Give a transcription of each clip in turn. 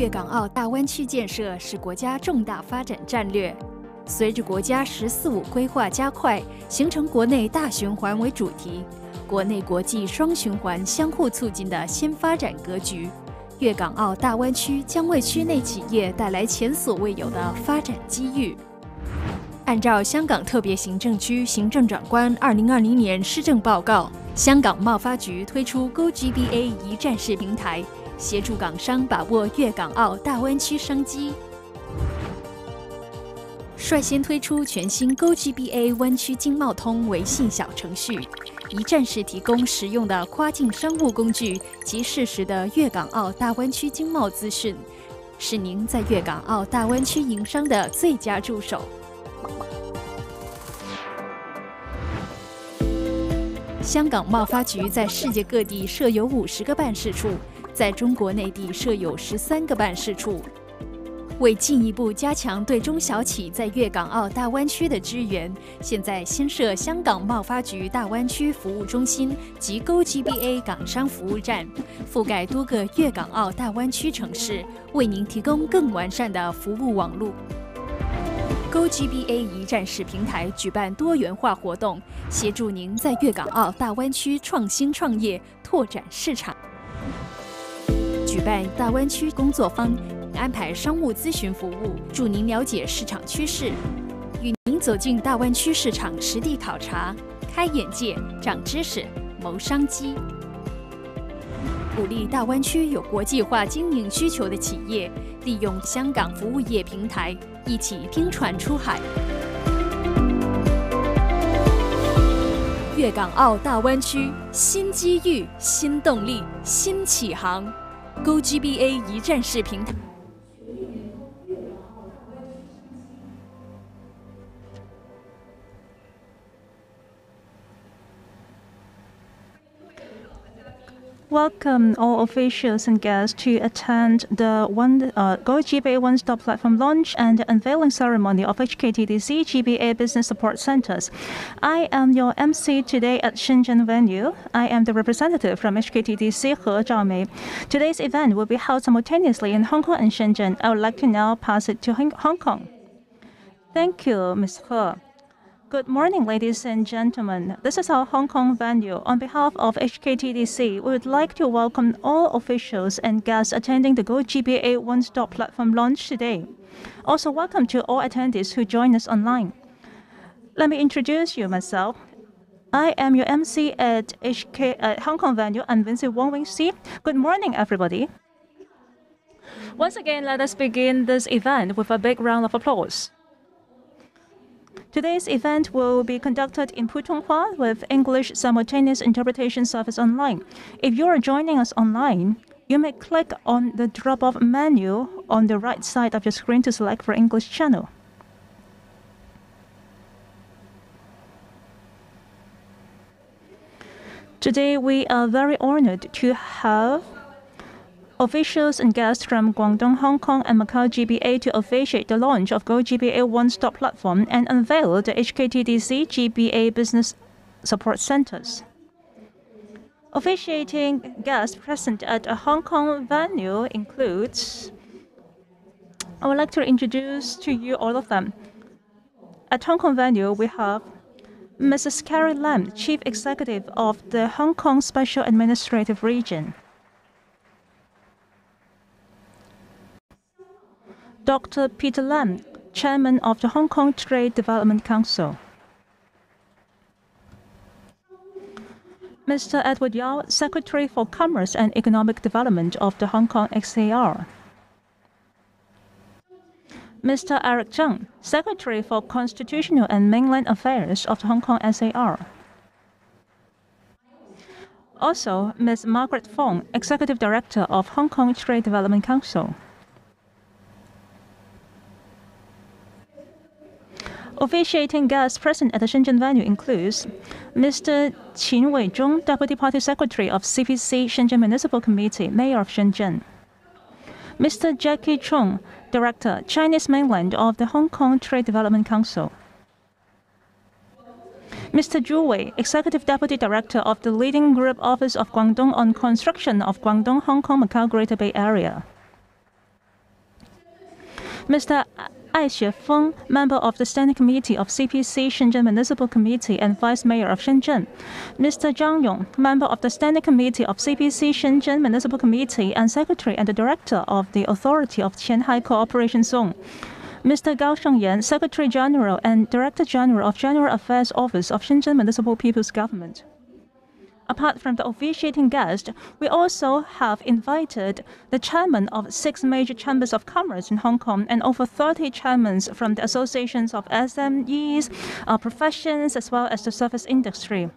粤港澳大湾区建设是国家重大发展战略。随着国家“十四五”规划加快，形成国内大循环为主题，国内国际双循环相互促进的新发展格局，粤港澳大湾区将为区内企业带来前所未有的发展机遇。按照香港特别行政区行政长官2020年施政报告，香港贸发局推出 GoGBA 一站式平台，协助港商把握粤港澳大湾区商机。率先推出全新 GoGBA 湾区经贸通微信小程序，一站式提供实用的跨境商务工具及适时的粤港澳大湾区经贸资讯，是您在粤港澳大湾区营商的最佳助手。香港贸发局在世界各地设有50个办事处，在中国内地设有13个办事处。为进一步加强对中小企在粤港澳大湾区的支援，现在新设香港贸发局大湾区服务中心及 GoGBA 港商服务站，覆盖多个粤港澳大湾区城市，为您提供更完善的服务网络。GoGBA 一站式平台举办多元化活动，协助您在粤港澳大湾区创新创业、拓展市场。举办大湾区工作坊，安排商务咨询服务，助您了解市场趋势，与您走进大湾区市场实地考察，开眼界、长知识、谋商机。鼓励大湾区有国际化经营需求的企业，利用香港服务业平台，一起拼船出海。粤港澳大湾区新机遇、新动力、新起航。GoGBA 一站式平台。Welcome all officials and guests to attend the GoGBA One-Stop Platform Launch and the unveiling ceremony of HKTDC GBA Business Support Centers. I am your MC today at Shenzhen venue. I am the representative from HKTDC He Zhaomei. Today's event will be held simultaneously in Hong Kong and Shenzhen. I would like to now pass it to Hong Kong. Thank you, Ms. He. Good morning, ladies and gentlemen. This is our Hong Kong venue. On behalf of HKTDC, we would like to welcome all officials and guests attending the GoGBA One-Stop Platform Launch today. Also, welcome to all attendees who join us online. Let me introduce you myself. I am your MC at Hong Kong venue. I'm Vincent Wong Wing Si. Good morning, everybody. Once again, let us begin this event with a big round of applause. Today's event will be conducted in Putonghua with English simultaneous interpretation service online. If you are joining us online, you may click on the drop-off menu on the right side of your screen to select for English channel. Today, we are very honored to have officials and guests from Guangdong, Hong Kong, and Macau GBA to officiate the launch of GoGBA One-Stop Platform and unveil the HKTDC GBA Business Support Centers. Officiating guests present at a Hong Kong venue includes, I would like to introduce to you all of them. At Hong Kong venue, we have Mrs. Carrie Lam, Chief Executive of the Hong Kong Special Administrative Region. Dr. Peter Lam, Chairman of the Hong Kong Trade Development Council. Mr. Edward Yao, Secretary for Commerce and Economic Development of the Hong Kong SAR. Mr. Eric Zheng, Secretary for Constitutional and Mainland Affairs of the Hong Kong SAR. Also, Ms. Margaret Fong, Executive Director of Hong Kong Trade Development Council. Officiating guests present at the Shenzhen venue includes Mr. Qin Weizhong, Deputy Party Secretary of CPC Shenzhen Municipal Committee, Mayor of Shenzhen. Mr. Jackie Chung, Director, Chinese Mainland of the Hong Kong Trade Development Council. Mr. Zhu Wei, Executive Deputy Director of the Leading Group Office of Guangdong on Construction of Guangdong, Hong Kong, Macau Greater Bay Area. Mr. Ai Xuefeng, Member of the Standing Committee of CPC Shenzhen Municipal Committee and Vice Mayor of Shenzhen. Mr. Zhang Yong, Member of the Standing Committee of CPC Shenzhen Municipal Committee and Secretary and the Director of the Authority of Qianhai Cooperation Zone. Mr. Gao Shengyan, Secretary General and Director General of General Affairs Office of Shenzhen Municipal People's Government. Apart from the officiating guest, we also have invited the chairman of 6 major chambers of commerce in Hong Kong and over 30 chairmen from the associations of SMEs, professions, as well as the service industry.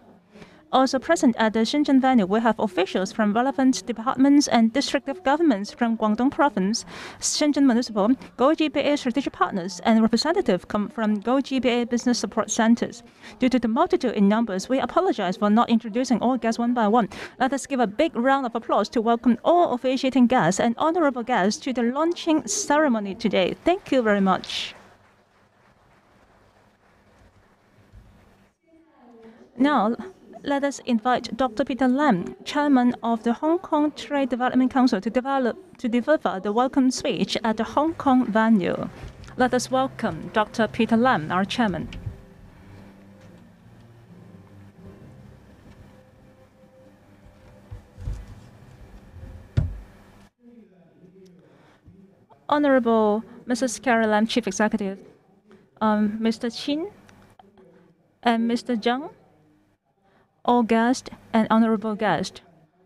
Also present at the Shenzhen venue, we have officials from relevant departments and district governments from Guangdong Province, Shenzhen Municipal, GoGBA strategic partners, and representatives come from GoGBA Business Support Centers. Due to the multitude in numbers, we apologize for not introducing all guests one by one. Let us give a big round of applause to welcome all officiating guests and honorable guests to the launching ceremony today. Thank you very much. Now, let us invite Dr. Peter Lam, Chairman of the Hong Kong Trade Development Council, to deliver the welcome speech at the Hong Kong venue. Let us welcome Dr. Peter Lam, our Chairman. Honorable Mrs. Carrie Lam, Chief Executive, Mr. Qin and Mr. Zhang, all guests and honorable guests,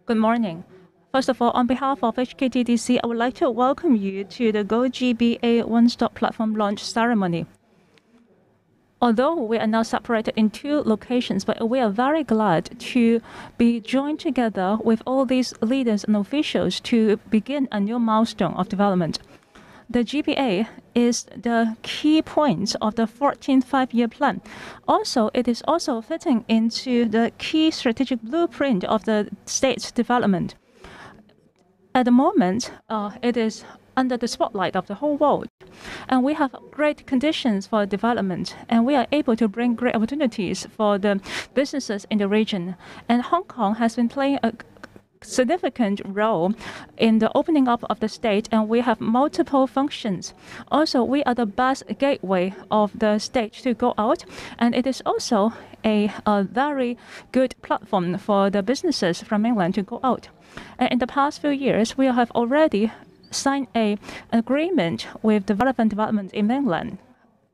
good morning. First of all, on behalf of HKTDC, I would like to welcome you to the GoGBA One-Stop Platform Launch ceremony. Although we are now separated in 2 locations, but we are very glad to be joined together with all these leaders and officials to begin a new milestone of development. The GBA is the key point of the 14th five-year plan. Also, it is also fitting into the key strategic blueprint of the state's development. At the moment, it is under the spotlight of the whole world. And we have great conditions for development, and we are able to bring great opportunities for the businesses in the region. And Hong Kong has been playing a significant role in the opening up of the state, and we have multiple functions. Also, we are the best gateway of the state to go out, and it is also a very good platform for the businesses from mainland to go out. And in the past few years, we have already signed an agreement with the relevant development in mainland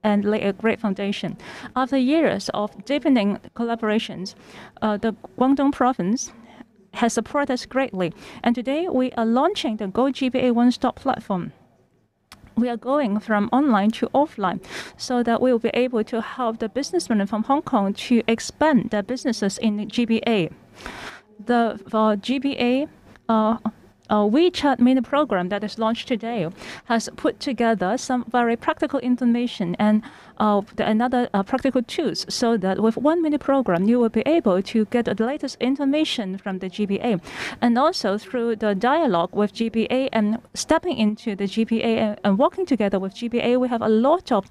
and lay a great foundation. After years of deepening collaborations, the Guangdong province has supported us greatly. And today we are launching the GoGBA One-Stop Platform. We are going from online to offline so that we will be able to help the businessmen from Hong Kong to expand their businesses in the GBA. The GBA WeChat mini program that is launched today has put together some very practical information and another practical tools, so that with one mini program you will be able to get the latest information from the GBA. And also through the dialogue with GBA and stepping into the GBA and working together with GBA, we have a lot of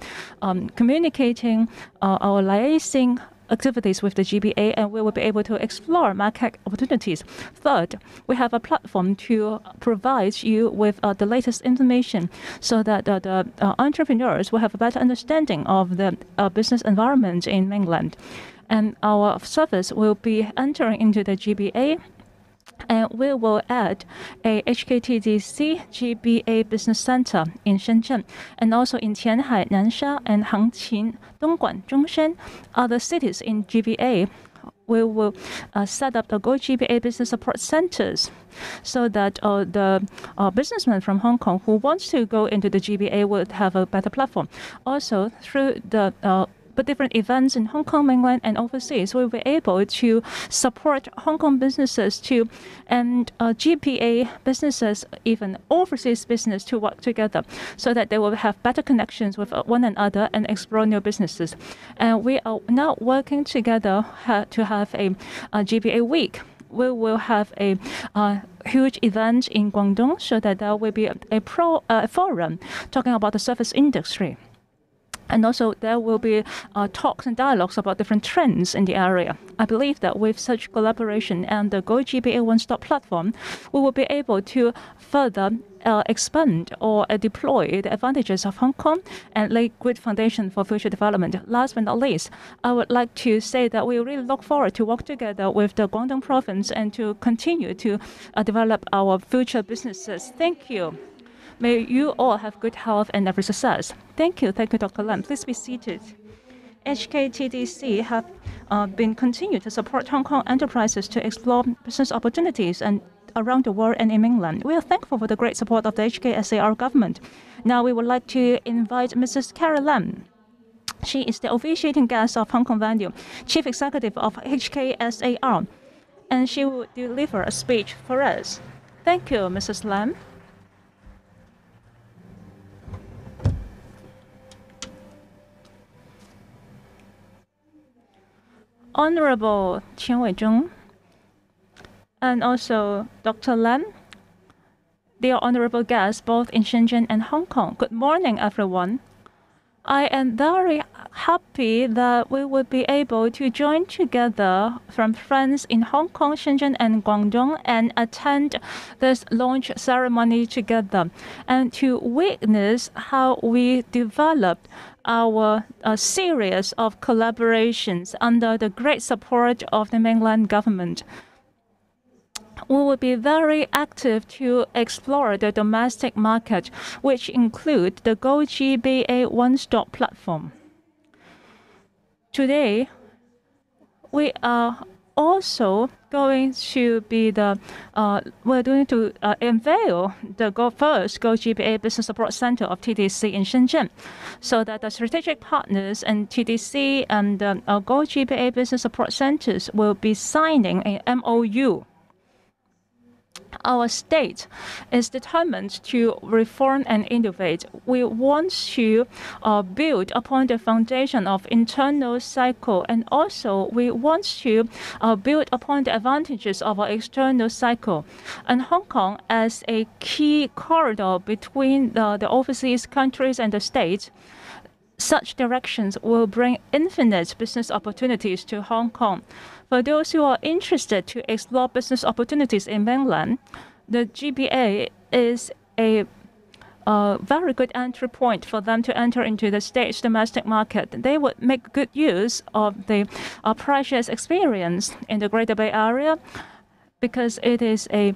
communicating our liaising activities with the GBA, and we will be able to explore market opportunities. Third, we have a platform to provide you with the latest information so that the entrepreneurs will have a better understanding of the business environment in mainland. And our service will be entering into the GBA, and we will add a HKTDC GBA Business Centre in Shenzhen, and also in Tianhai, Nansha, and Hangqin, Dongguan, Zhongshan, other cities in GBA. We will set up the GoGBA Business Support Centers so that the businessmen from Hong Kong who wants to go into the GBA would have a better platform. Also, through the different events in Hong Kong mainland and overseas, we'll be able to support Hong Kong businesses and GBA businesses, even overseas business, to work together so that they will have better connections with one another and explore new businesses. And we are now working together to have a GBA week. We will have a huge event in Guangdong so that there will be a forum talking about the service industry. And also there will be talks and dialogues about different trends in the area. I believe that with such collaboration and the GoGBA One-Stop Platform, we will be able to further expand or deploy the advantages of Hong Kong and lay good foundation for future development. Last but not least, I would like to say that we really look forward to work together with the Guangdong province and to continue to develop our future businesses. Thank you. May you all have good health and every success. Thank you, Dr. Lam. Please be seated. HKTDC have been continued to support Hong Kong enterprises to explore business opportunities and around the world and in mainland. We are thankful for the great support of the HKSAR government. Now we would like to invite Mrs. Carol Lam. She is the officiating guest of Hong Kong venue, Chief Executive of HKSAR, and she will deliver a speech for us. Thank you, Mrs. Lam. Honorable Qian Weizhong and also Dr. Lam, dear honorable guests both in Shenzhen and Hong Kong. Good morning, everyone. I am very happy that we will be able to join together from friends in Hong Kong, Shenzhen, and Guangdong and attend this launch ceremony together and to witness how we developed our series of collaborations under the great support of the mainland government. We will be very active to explore the domestic market, which include the GoGBA One-Stop Platform. Today, we are also going to be we're going to unveil the first GoGBA Business Support Center of TDC in Shenzhen, so that the strategic partners and TDC and our GoGBA Business Support Centers will be signing an MOU. Our state is determined to reform and innovate. We want to build upon the foundation of internal cycle, and also we want to build upon the advantages of our external cycle. And Hong Kong, as a key corridor between the overseas countries and the state, such directions will bring infinite business opportunities to Hong Kong. For those who are interested to explore business opportunities in mainland, the GBA is a very good entry point for them to enter into the state's domestic market. They would make good use of the precious experience in the Greater Bay Area, because it is a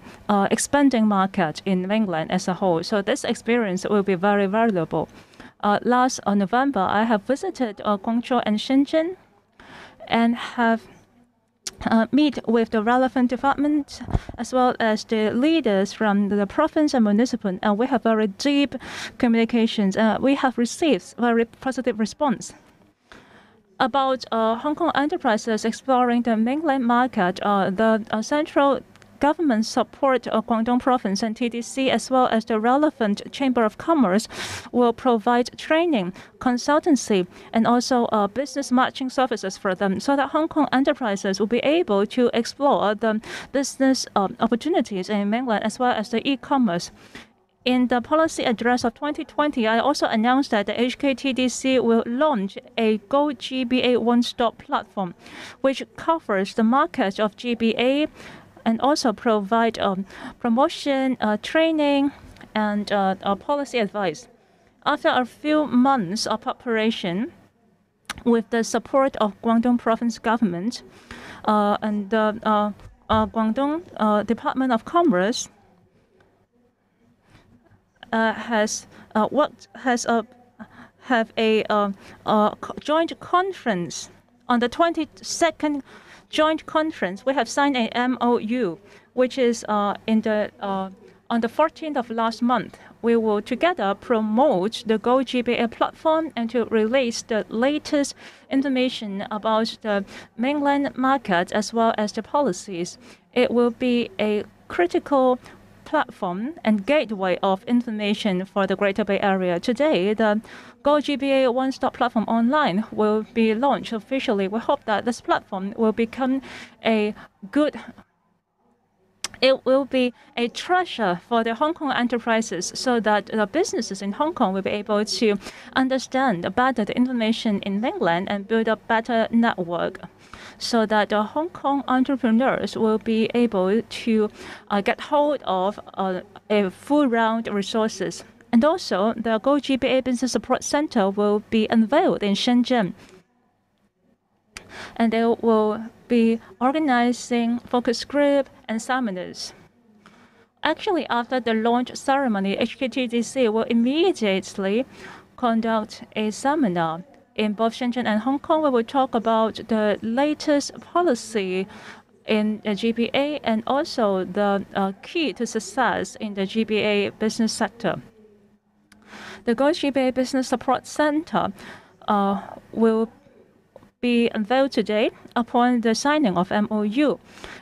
expanding market in mainland as a whole. So this experience will be very valuable. Last November, I have visited Guangdong and Shenzhen and have meet with the relevant departments as well as the leaders from the province and municipal, and we have very deep communications. We have received very positive response. About Hong Kong enterprises exploring the mainland market, the central government support of Guangdong province and TDC as well as the relevant Chamber of Commerce will provide training, consultancy, and also business matching services for them, so that Hong Kong enterprises will be able to explore the business opportunities in mainland as well as the e-commerce. In the policy address of 2020, I also announced that the HKTDC will launch a GoGBA One-Stop Platform, which covers the market of GBA and also provide promotion, training, and policy advice. After a few months of preparation, with the support of Guangdong Province government and the Guangdong Department of Commerce, have a joint conference on the 22nd. Joint conference, we have signed a MOU, which is on the 14th of last month. We will together promote the GoGBA platform and to release the latest information about the mainland market as well as the policies. It will be a critical platform and gateway of information for the Greater Bay Area. Today, the GoGBA One-Stop Platform Online will be launched officially. We hope that this platform will become a good it will be a treasure for the Hong Kong enterprises so that the businesses in Hong Kong will be able to understand better the information in mainland and build a better network so that the Hong Kong entrepreneurs will be able to get hold of a full round resources. And also, the GoGBA Business Support Center will be unveiled in Shenzhen. And they will be organizing focus group and seminars. Actually, after the launch ceremony, HKTDC will immediately conduct a seminar in both Shenzhen and Hong Kong. We will talk about the latest policy in the GBA and also the key to success in the GBA business sector. The GoGBA Business Support Center will be unveiled today upon the signing of MOU.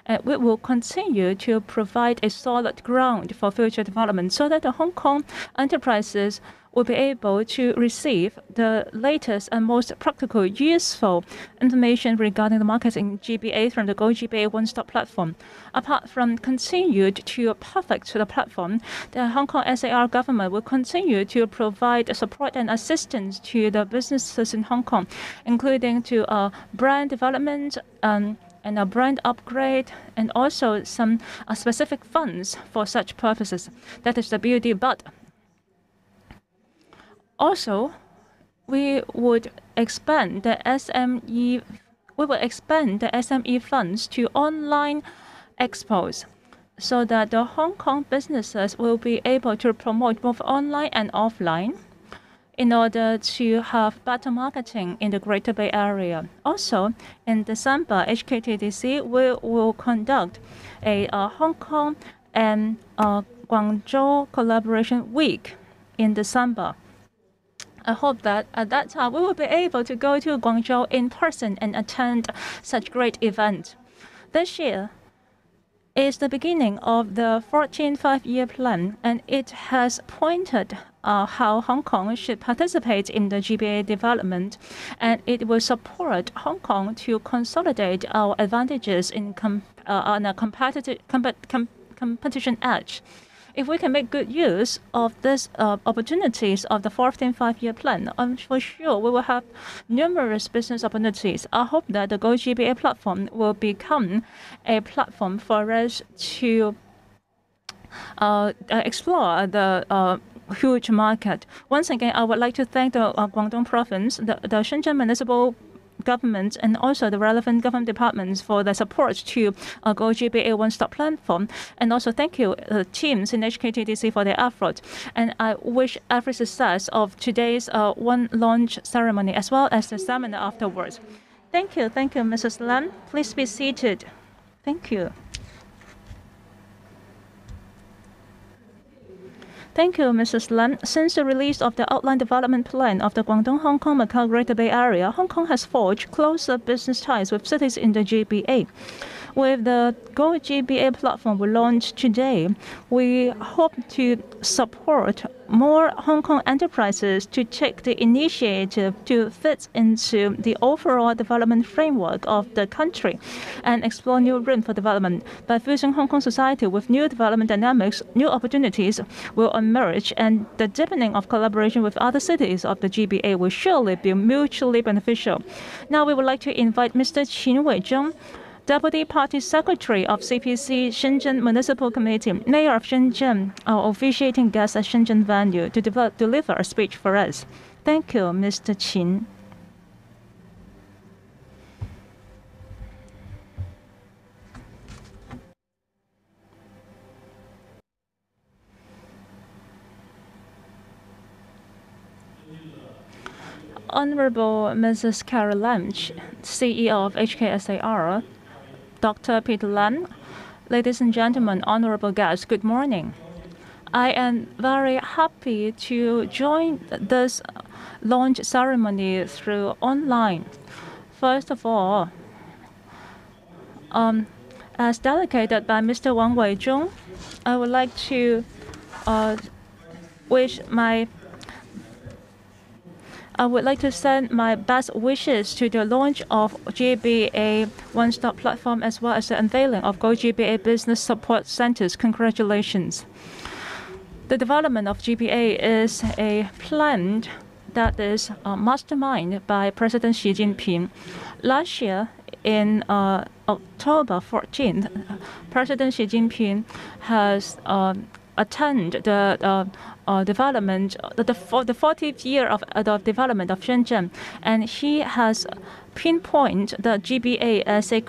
And we will continue to provide a solid ground for future development so that the Hong Kong enterprises will be able to receive the latest and most practical, useful information regarding the market in GBA from the GoGBA One-Stop Platform. Apart from continued to perfect the platform, the Hong Kong SAR government will continue to provide support and assistance to the businesses in Hong Kong, including to brand development and a brand upgrade, and also some specific funds for such purposes. That is the beauty. But also, we would expand the SME. We will expand the SME funds to online expos, so that the Hong Kong businesses will be able to promote both online and offline, in order to have better marketing in the Greater Bay Area. Also, in December, HKTDC will conduct a Hong Kong and Guangzhou Collaboration Week in December. I hope that at that time we will be able to go to Guangzhou in person and attend such great event. This year is the beginning of the 14th five-year plan, and it has pointed how Hong Kong should participate in the GBA development, and it will support Hong Kong to consolidate our advantages on a competition edge. If we can make good use of these opportunities of the 14th five-year plan, for sure we will have numerous business opportunities. I hope that the GoGBA platform will become a platform for us to explore the huge market. Once again, I would like to thank the Guangdong province, the Shenzhen municipal government, and also the relevant government departments for the support to GoGBA One-Stop Platform. And also thank you teams in HKTDC for their effort. And I wish every success of today's one launch ceremony as well as the seminar afterwards. Thank you, Mrs. Lam. Please be seated. Thank you. Thank you, Mrs. Lam. Since the release of the outline development plan of the Guangdong, Hong Kong, Macau Greater Bay Area, Hong Kong has forged closer business ties with cities in the GBA. With the GoGBA platform we launched today, we hope to support more Hong Kong enterprises to take the initiative to fit into the overall development framework of the country and explore new room for development. By fusing Hong Kong society with new development dynamics, new opportunities will emerge, and the deepening of collaboration with other cities of the GBA will surely be mutually beneficial. Now we would like to invite Mr. Qin Weizhong, Deputy Party Secretary of CPC Shenzhen Municipal Committee, Mayor of Shenzhen, our officiating guest at Shenzhen venue, to deliver a speech for us. Thank you, Mr. Qin. Honorable Mrs. Carol Lam, CEO of HKSAR, Dr. Peter Lam, ladies and gentlemen, honorable guests, good morning. I am very happy to join this launch ceremony through online. First of all, as delegated by Mr. Wang Weizhong, I would like to wish my I would like to send my best wishes to the launch of GBA One-Stop Platform as well as the unveiling of GoGBA Business Support Centers. Congratulations. The development of GBA is a plan that is masterminded by President Xi Jinping. Last year, in October 14th, President Xi Jinping has attended the development, the 40th year of the development of Shenzhen, and he has pinpointed the GBA as a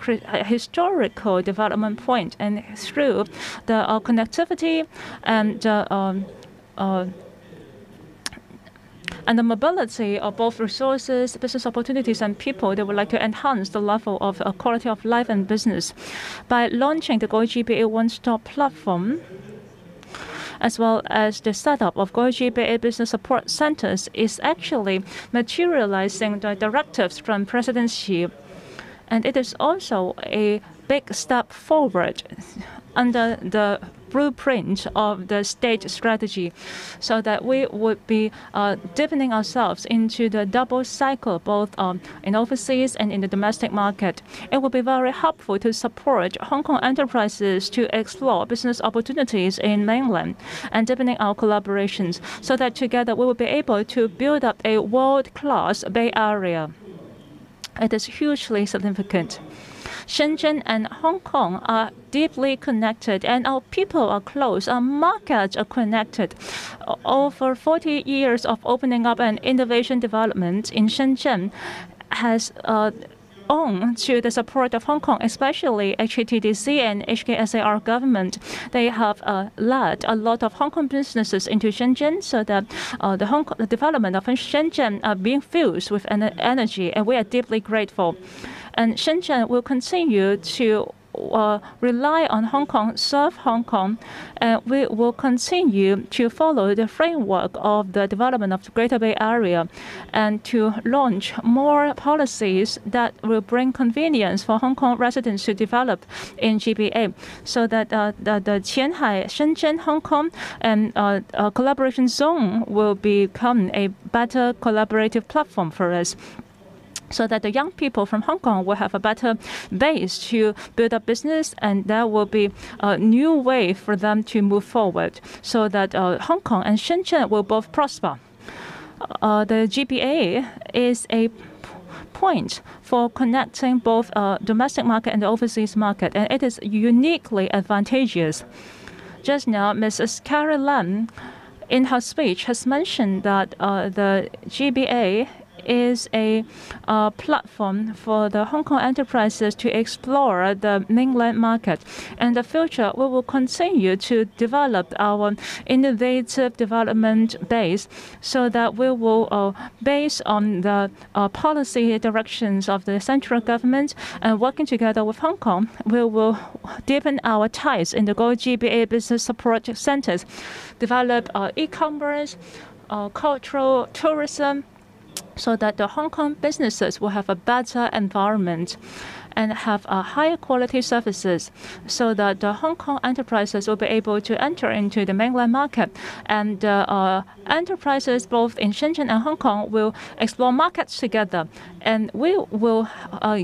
historical development point, and through the connectivity and the mobility of both resources, business opportunities, and people, they would like to enhance the level of quality of life and business. By launching the GoGBA One-Stop Platform, as well as the setup of GoGBA Business Support Centers, is actually materializing the directives from President Xi. And it is also a big step forward under the blueprint of the state strategy, so that we would be deepening ourselves into the double cycle, both in overseas and in the domestic market. It will be very helpful to support Hong Kong enterprises to explore business opportunities in mainland and deepening our collaborations, so that together we will be able to build up a world-class Bay Area. It is hugely significant. Shenzhen and Hong Kong are deeply connected, and our people are close. Our markets are connected. Over 40 years of opening up and innovation development in Shenzhen has owed to the support of Hong Kong, especially HKTDC and HKSAR government. They have led a lot of Hong Kong businesses into Shenzhen, so that the development of Shenzhen are being fused with energy, and we are deeply grateful. And Shenzhen will continue to rely on Hong Kong, serve Hong Kong, and we will continue to follow the framework of the development of the Greater Bay Area and to launch more policies that will bring convenience for Hong Kong residents to develop in GBA, so that the Qianhai, Shenzhen, Hong Kong, and collaboration zone will become a better collaborative platform for us, so that the young people from Hong Kong will have a better base to build up business, and there will be a new way for them to move forward, so that Hong Kong and Shenzhen will both prosper. The GBA is a point for connecting both domestic market and the overseas market, and it is uniquely advantageous. Just now, Mrs. Carrie Lam, in her speech, has mentioned that the GBA is a platform for the Hong Kong enterprises to explore the mainland market. In the future, we will continue to develop our innovative development base, so that we will, based on the policy directions of the central government and working together with Hong Kong, we will deepen our ties in the GoGBA Business Support Centers, develop e-commerce, cultural tourism, so that the Hong Kong businesses will have a better environment and have higher quality services, so that the Hong Kong enterprises will be able to enter into the mainland market, and enterprises both in Shenzhen and Hong Kong will explore markets together, and we will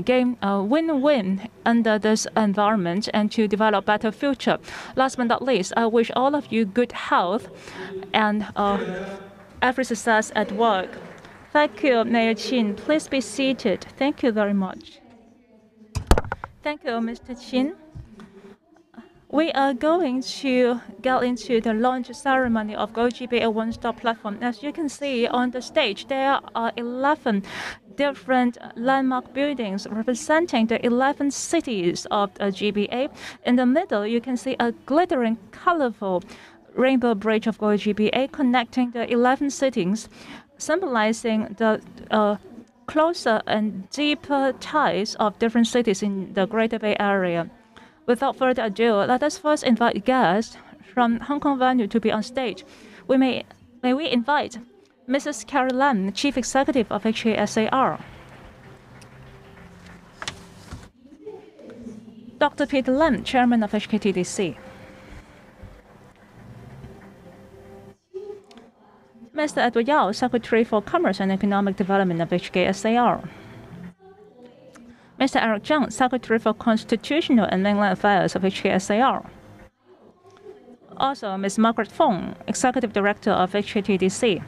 gain a win-win under this environment and to develop better future. Last but not least, I wish all of you good health and every success at work. Thank you, Mayor Qin. Please be seated. Thank you very much. Thank you, Mr. Qin. We are going to get into the launch ceremony of GoGBA One-Stop Platform. As you can see on the stage, there are 11 different landmark buildings representing the 11 cities of GBA. In the middle, you can see a glittering, colorful rainbow bridge of GoGBA connecting the 11 cities, symbolizing the closer and deeper ties of different cities in the Greater Bay Area. Without further ado, let us first invite guests from Hong Kong venue to be on stage. May we invite Mrs. Carrie Lam, Chief Executive of HKSAR. Dr. Peter Lam, Chairman of HKTDC. Mr. Mr. Edward Yao, Secretary for Commerce and Economic Development of HKSAR. Mr. Eric Zhang, Secretary for Constitutional and Mainland Affairs of HKSAR. Also, Ms. Margaret Fong, Executive Director of HKTDC.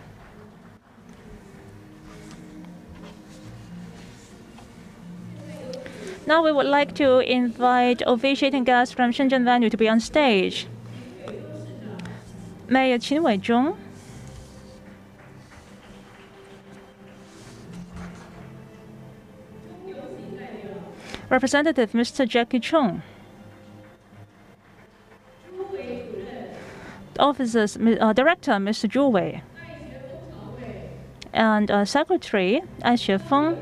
Now we would like to invite officiating guests from Shenzhen venue to be on stage. Mayor Qin Weizhong, Representative Mr. Jackie Chung, Officers, Director Mr. Zhu Wei, and Secretary Ai Xuefeng,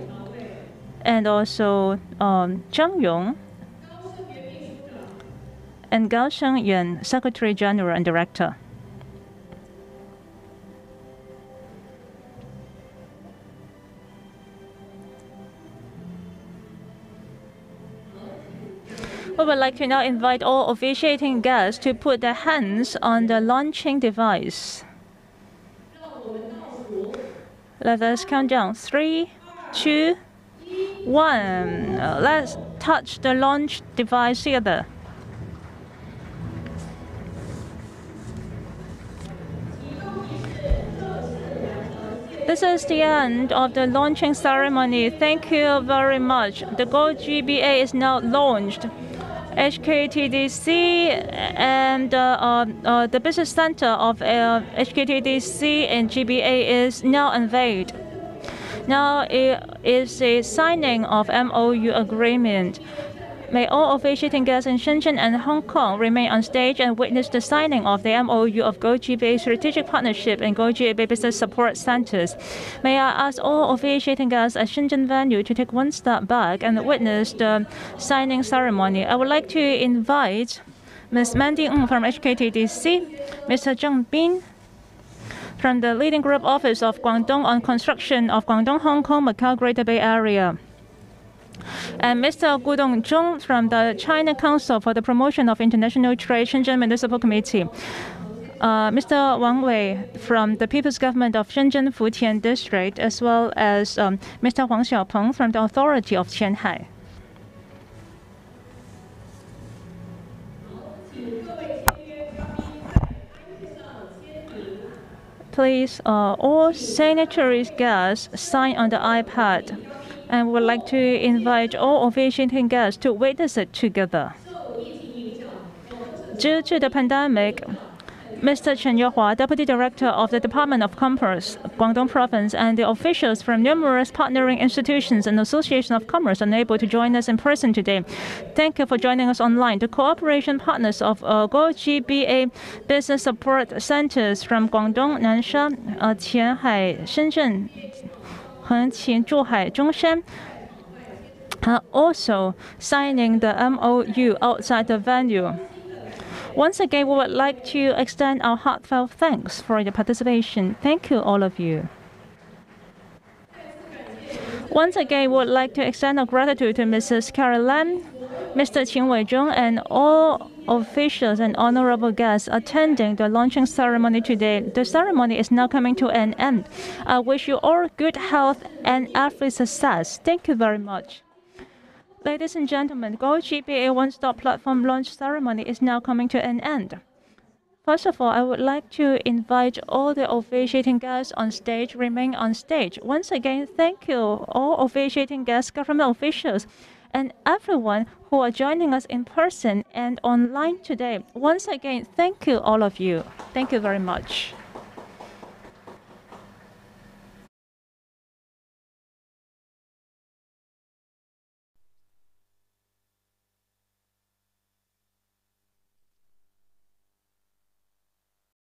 and also Zhang Yong, and Gao Shengyuan, Secretary General and Director. We would like to now invite all officiating guests to put their hands on the launching device. Let us count down. 3, 2, 1. Let's touch the launch device together. This is the end of the launching ceremony. Thank you very much. The GoGBA is now launched. HKTDC and the business center of HKTDC and GBA is now unveiled. Now it is a signing of MOU agreement. May all officiating guests in Shenzhen and Hong Kong remain on stage and witness the signing of the MOU of GoGBA Strategic Partnership and GoGBA Business Support Centers. May I ask all officiating guests at Shenzhen venue to take one step back and witness the signing ceremony. I would like to invite Ms. Mandy Ng from HKTDC, Mr. Zheng Bin from the leading group office of Guangdong on construction of Guangdong, Hong Kong, Macau, Greater Bay Area, and Mr. Gu Dongzhong from the China Council for the Promotion of International Trade, Shenzhen Municipal Committee, Mr. Wang Wei from the People's Government of Shenzhen Futian District, as well as Mr. Huang Xiaopeng from the Authority of Qianhai. Please, all signatories guests sign on the iPad, and would like to invite all officiating guests to witness it together. Due to the pandemic, Mr. Chen Yuehua, Deputy Director of the Department of Commerce, Guangdong Province, and the officials from numerous partnering institutions and Association of Commerce unable to join us in person today. Thank you for joining us online. The cooperation partners of GoGBA Business Support Centers from Guangdong, Nansha, Qianhai, Shenzhen, Heqin, Zhuhai, Zhongshan are also signing the MOU outside the venue. Once again, we would like to extend our heartfelt thanks for your participation. Thank you, all of you. Once again, we would like to extend our gratitude to Mrs. Carol Lam, Mr. Qin Weizhong, and all officials and honorable guests attending the launching ceremony today. The ceremony is now coming to an end. I wish you all good health and every success. Thank you very much. Ladies and gentlemen, GoGBA One-Stop Platform Launch ceremony is now coming to an end. First of all, I would like to invite all the officiating guests on stage remain on stage. Once again, thank you all officiating guests, government officials, and everyone who are joining us in person and online today. Once again, thank you all of you. Thank you very much.